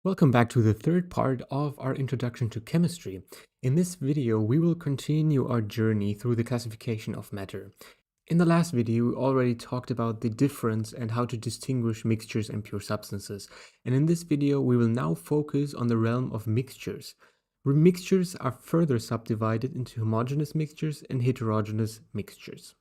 Welcome back to the third part of our introduction to chemistry. In this video, we will continue our journey through the classification of matter. In the last video, we already talked about the difference and how to distinguish mixtures and pure substances. And in this video, we will now focus on the realm of mixtures. Mixtures are further subdivided into homogeneous mixtures and heterogeneous mixtures.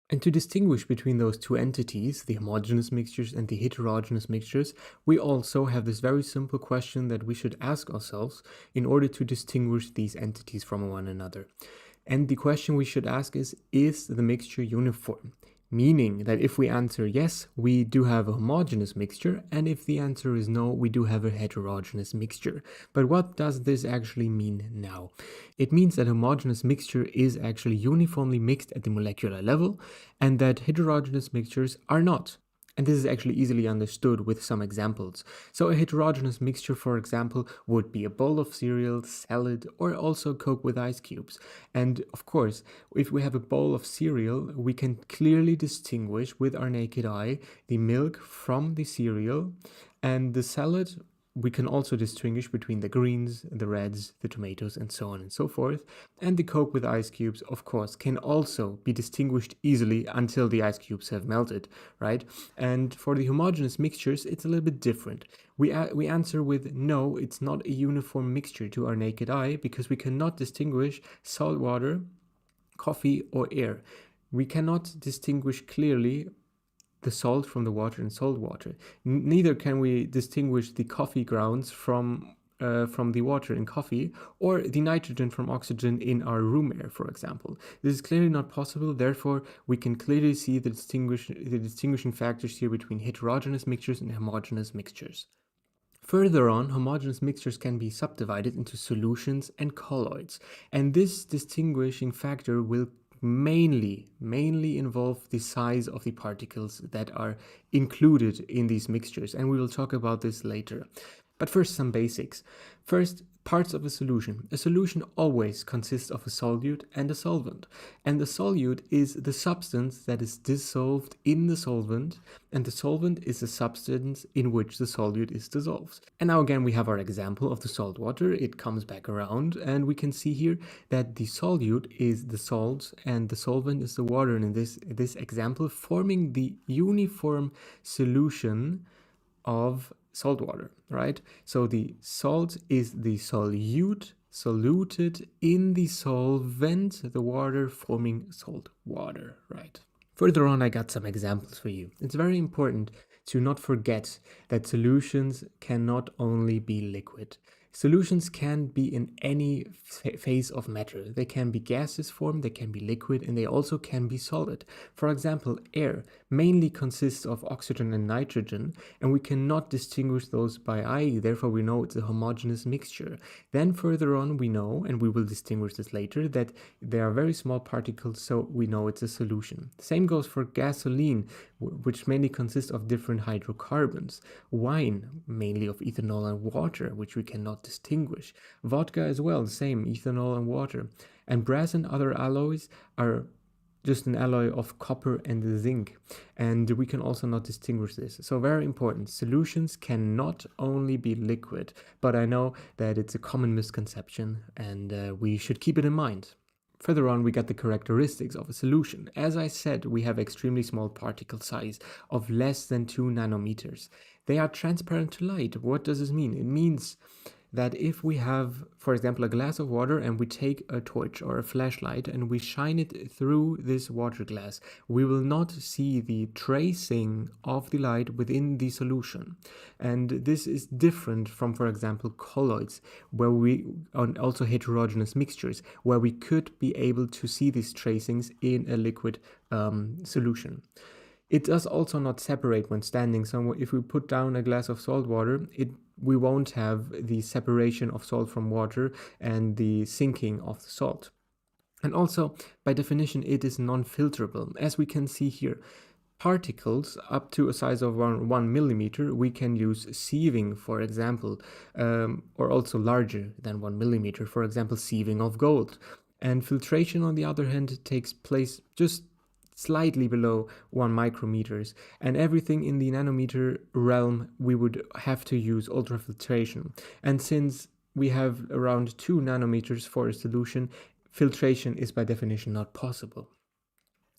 And to distinguish between those two entities, the homogeneous mixtures and the heterogeneous mixtures, we also have this very simple question that we should ask ourselves in order to distinguish these entities from one another. And the question we should ask is the mixture uniform? Meaning that if we answer yes, we do have a homogeneous mixture, and if the answer is no, we do have a heterogeneous mixture. But what does this actually mean now? It means that a homogeneous mixture is actually uniformly mixed at the molecular level, and that heterogeneous mixtures are not. And this is actually easily understood with some examples. So a heterogeneous mixture, for example, would be a bowl of cereal, salad, or also Coke with ice cubes. And of course, if we have a bowl of cereal, we can clearly distinguish with our naked eye the milk from the cereal, and the salad we can also distinguish between the greens, the reds, the tomatoes, and so on and so forth. And the Coke with ice cubes, of course, can also be distinguished easily until the ice cubes have melted, right? And for the homogeneous mixtures, it's a little bit different. We answer with no, it's not a uniform mixture to our naked eye because we cannot distinguish salt water, coffee, or air. We cannot distinguish clearly the salt from the water in salt water. Neither can we distinguish the coffee grounds from the water in coffee, or the nitrogen from oxygen in our room air, for example. This is clearly not possible. Therefore, we can clearly see the distinguishing factors here between heterogeneous mixtures and homogeneous mixtures. Further on, homogeneous mixtures can be subdivided into solutions and colloids, and this distinguishing factor will mainly involve the size of the particles that are included in these mixtures, and we will talk about this later. But first, some basics. First, parts of a solution. A solution always consists of a solute and a solvent. And the solute is the substance that is dissolved in the solvent, and the solvent is the substance in which the solute is dissolved. And now again, we have our example of the salt water. It comes back around, and we can see here that the solute is the salt and the solvent is the water, and in this example, forming the uniform solution of salt water, right? So the salt is the solute soluted in the solvent, the water forming salt water, right? Further on, I got some examples for you. It's very important to not forget that solutions cannot only be liquid. Solutions can be in any phase of matter. They can be gaseous form, they can be liquid, and they also can be solid. For example, air mainly consists of oxygen and nitrogen, and we cannot distinguish those by eye. Therefore, we know it's a homogeneous mixture. Then further on, we know, and we will distinguish this later, that there are very small particles, so we know it's a solution. Same goes for gasoline, which mainly consists of different hydrocarbons. Wine, mainly of ethanol and water, which we cannot distinguish. Vodka as well, the same, ethanol and water. And brass and other alloys are just an alloy of copper and zinc, and we can also not distinguish this. So very important, solutions cannot only be liquid, but I know that it's a common misconception, and we should keep it in mind. Further on, we got the characteristics of a solution. As I said, we have extremely small particle size of less than 2 nanometers. They are transparent to light. What does this mean? It means that if we have, for example, a glass of water and we take a torch or a flashlight and we shine it through this water glass, we will not see the tracing of the light within the solution. And this is different from, for example, colloids, where and also heterogeneous mixtures, where we could be able to see these tracings in a liquid solution. It does also not separate when standing. So if we put down a glass of salt water, we won't have the separation of salt from water and the sinking of the salt. And also, by definition, it is non-filterable. As we can see here, particles up to a size of 1 millimeter, we can use sieving, for example, or also larger than 1 millimeter, for example, sieving of gold. And filtration, on the other hand, takes place just slightly below 1 micrometers, and everything in the nanometer realm we would have to use ultrafiltration. And since we have around 2 nanometers for a solution, filtration is by definition not possible.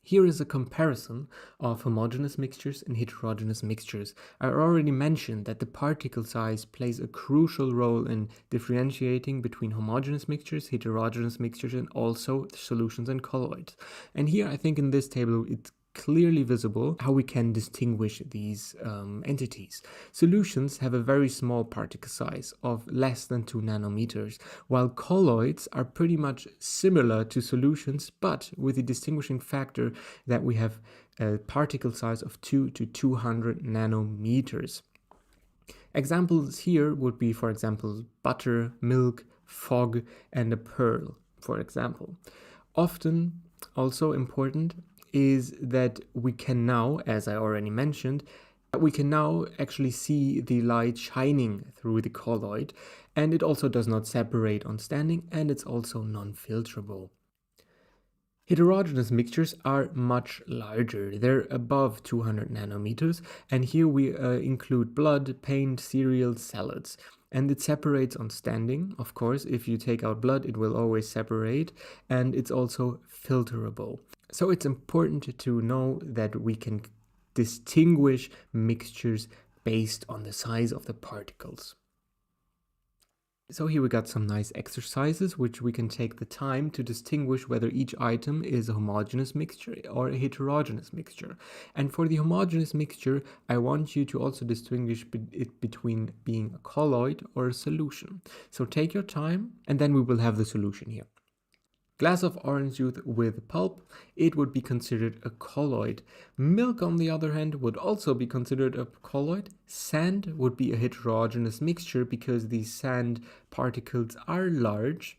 Here is a comparison of homogeneous mixtures and heterogeneous mixtures. I already mentioned that the particle size plays a crucial role in differentiating between homogeneous mixtures, heterogeneous mixtures, and also solutions and colloids. And here I think in this table it's clearly visible how we can distinguish these entities. Solutions have a very small particle size of less than 2 nanometers, while colloids are pretty much similar to solutions, but with the distinguishing factor that we have a particle size of 2 to 200 nanometers. Examples here would be, for example, butter, milk, fog, and a pearl, for example. Often also important is that we can now, as I already mentioned, we can now actually see the light shining through the colloid, and it also does not separate on standing, and it's also non-filterable. Heterogeneous mixtures are much larger. They're above 200 nanometers, and here we include blood, paint, cereals, salads. And it separates on standing. Of course, if you take out blood, it will always separate, and it's also filterable. So it's important to know that we can distinguish mixtures based on the size of the particles. So here we got some nice exercises which we can take the time to distinguish whether each item is a homogeneous mixture or a heterogeneous mixture. And for the homogeneous mixture, I want you to also distinguish it between being a colloid or a solution. So take your time, and then we will have the solution here. Glass of orange juice with pulp, it would be considered a colloid. Milk, on the other hand, would also be considered a colloid. Sand would be a heterogeneous mixture because these sand particles are large.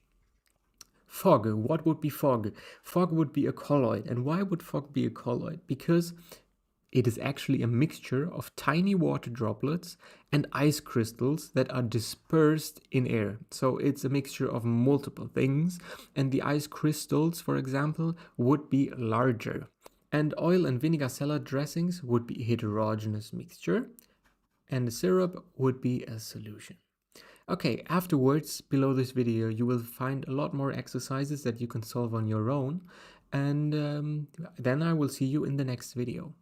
Fog, what would be fog? Fog would be a colloid. And why would fog be a colloid? Because it is actually a mixture of tiny water droplets and ice crystals that are dispersed in air. So it's a mixture of multiple things, and the ice crystals, for example, would be larger. And oil and vinegar salad dressings would be a heterogeneous mixture, and the syrup would be a solution. Okay, afterwards, below this video, you will find a lot more exercises that you can solve on your own, and then I will see you in the next video.